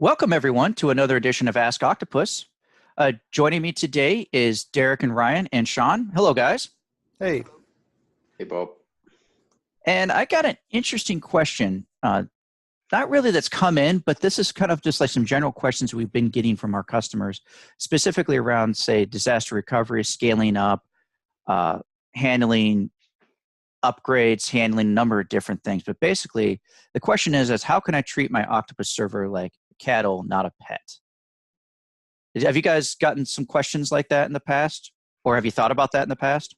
Welcome, everyone, to another edition of Ask Octopus. Joining me today is Derek and Ryan and Sean. Hello, guys. Hey, Hey, Bob. And I got an interesting question. Not really that's come in, but this is kind of just like some general questions we've been getting from our customers, specifically around, say, disaster recovery, scaling up, handling upgrades, handling a number of different things. But basically, the question is how can I treat my Octopus server like cattle, not a pet? Have you guys gotten some questions like that in the past? Or have you thought about that in the past?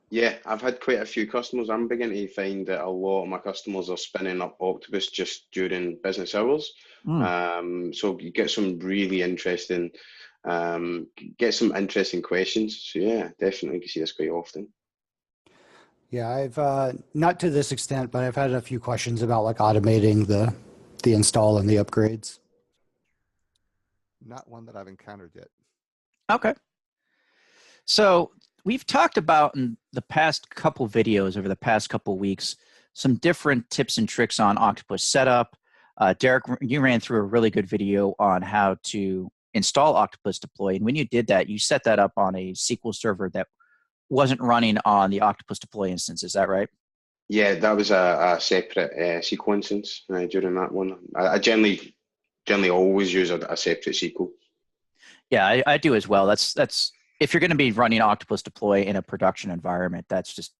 Yeah, I've had quite a few customers. I'm beginning to find that a lot of my customers are spinning up Octopus just during business hours. Hmm. So you get some really interesting, get some interesting questions. So yeah, definitely you see this quite often. yeah, I've not to this extent, but I've had a few questions about like automating the install and the upgrades. Not one that I've encountered yet. Okay. So we've talked about in the past couple videos over the past couple weeks some different tips and tricks on Octopus setup. Derek, you ran through a really good video on how to install Octopus Deploy. And when you did that, you set that up on a SQL server that wasn't running on the Octopus Deploy instance. Is that right? Yeah, that was a separate SQL instance during that one. I generally always use a separate SQL. Yeah, I do as well. That's if you're going to be running Octopus Deploy in a production environment, that's just,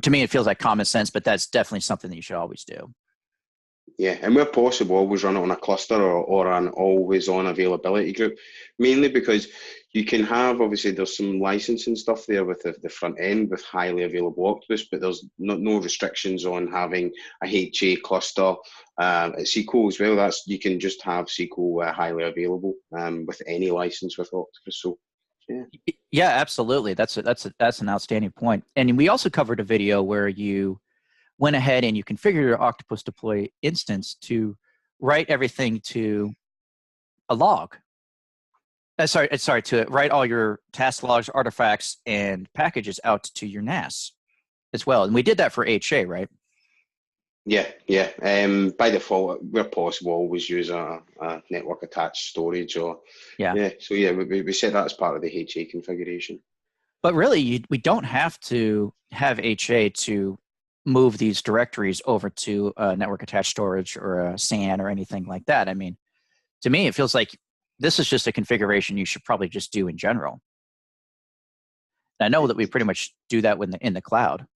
to me, it feels like common sense, but that's definitely something that you should always do. Yeah, and where possible, always run it on a cluster or an always-on availability group, mainly because you can have, obviously, there's some licensing stuff there with the front end with highly available Octopus, but there's no restrictions on having a HA cluster at SQL as well. You can just have SQL highly available with any license with Octopus. So, yeah. Yeah, absolutely. That's an outstanding point. And we also covered a video where you went ahead and you configured your Octopus Deploy instance to write everything to a log. To write all your task logs, artifacts, and packages out to your NAS as well. And we did that for HA, right? Yeah. By default, where possible, always use a network attached storage or Yeah. So yeah, we set that as part of the HA configuration. But really, we don't have to have HA to move these directories over to a network attached storage or a SAN or anything like that. I mean, to me, it feels like this is just a configuration you should probably just do in general. And I know that we pretty much do that in the cloud.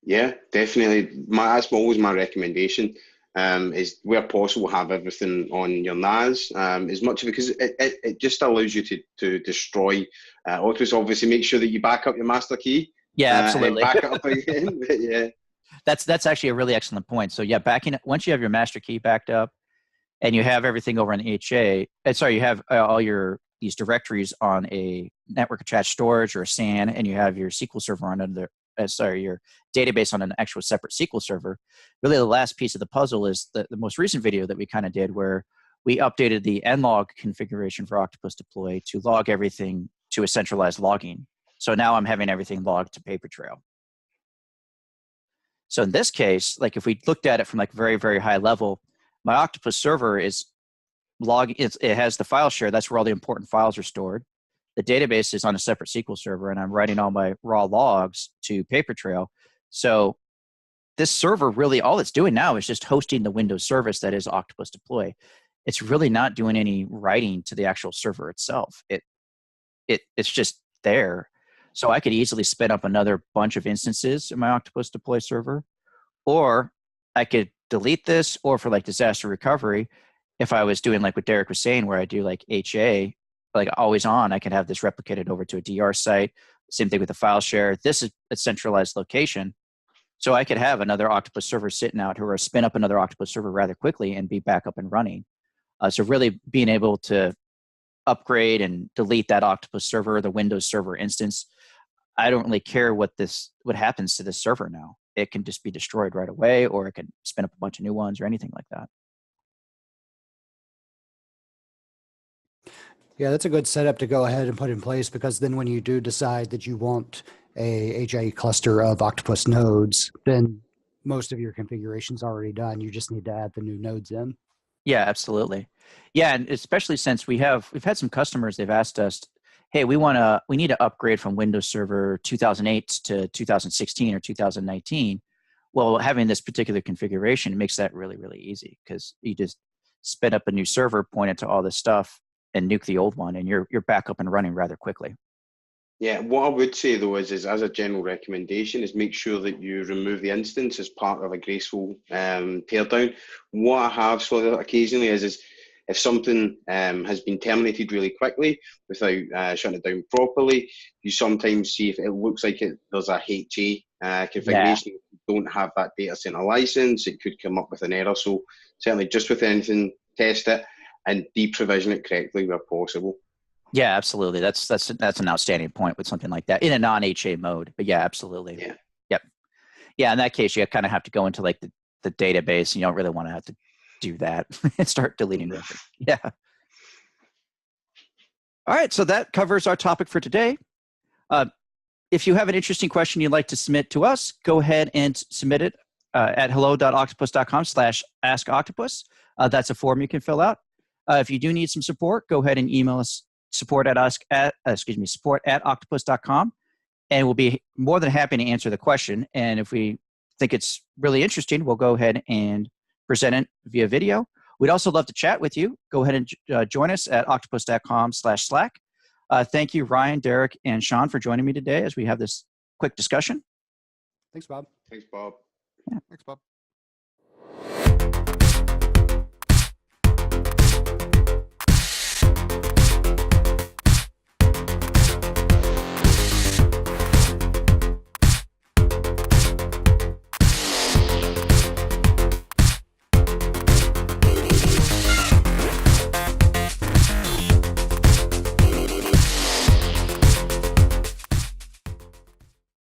Yeah, definitely. That's always my recommendation. Is where possible have everything on your NAS as much because it just allows you to destroy Octopus. Obviously, make sure that you back up your master key. Yeah, And absolutely. back it up again. But yeah, That's actually a really excellent point. So yeah, once you have your master key backed up and you have everything over on HA, you have all these directories on a network attached storage or a SAN, and you have your SQL server on your database on an actual separate SQL server. Really, the last piece of the puzzle is the most recent video that we kind of did where we updated the nlog configuration for Octopus Deploy to log everything to a centralized logging. So now I'm having everything logged to Papertrail. So in this case, like if we looked at it from like very, very high level, my Octopus server is it has the file share. That's where all the important files are stored. The database is on a separate SQL server, and I'm writing all my raw logs to Papertrail. So this server really, all it's doing now is just hosting the Windows service that is Octopus Deploy. It's really not doing any writing to the actual server itself. It's just there. So I could easily spin up another bunch of instances in my Octopus Deploy server, or I could delete this, or for like disaster recovery, if I was doing like what Derek was saying, where I do like HA, like always on, I can have this replicated over to a DR site. Same thing with the file share. This is a centralized location. So I could have another Octopus server sitting out or spin up another Octopus server rather quickly and be back up and running. So really being able to upgrade and delete that Octopus server, the Windows server instance, I don't really care what happens to this server now. It can just be destroyed right away, or it can spin up a bunch of new ones or anything like that. Yeah, that's a good setup to go ahead and put in place because then when you do decide that you want a HA cluster of Octopus nodes, then most of your configuration's already done. You just need to add the new nodes in. Yeah, absolutely. Yeah, and especially since we've had some customers, they've asked us, hey, we need to upgrade from Windows Server 2008 to 2016 or 2019. Well, having this particular configuration makes that really, really easy because you just spin up a new server, point it to all this stuff, and nuke the old one, and you're back up and running rather quickly. Yeah, what I would say though is as a general recommendation is make sure that you remove the instance as part of a graceful teardown. What I have saw that occasionally is if something has been terminated really quickly without shutting it down properly, you sometimes see if it looks like there's a HA configuration. If you don't have that data center license, it could come up with an error. So certainly just with anything, test it and deprovision it correctly where possible. Yeah, absolutely. That's an outstanding point with something like that in a non-HA mode. But yeah, absolutely. Yeah. Yep. Yeah, in that case, you kind of have to go into like the database. You don't really want to have to do that and start deleting records. Yeah. All right, so that covers our topic for today. If you have an interesting question you'd like to submit to us, go ahead and submit it at hello.octopus.com/askoctopus. That's a form you can fill out. If you do need some support, go ahead and email us support@octopus.com, and we'll be more than happy to answer the question. And if we think it's really interesting, we'll go ahead and present it via video. We'd also love to chat with you. Go ahead and join us at octopus.com/Slack. Thank you, Ryan, Derek, and Sean for joining me today as we have this quick discussion. Thanks, Bob. Thanks, Bob. Thanks, Bob.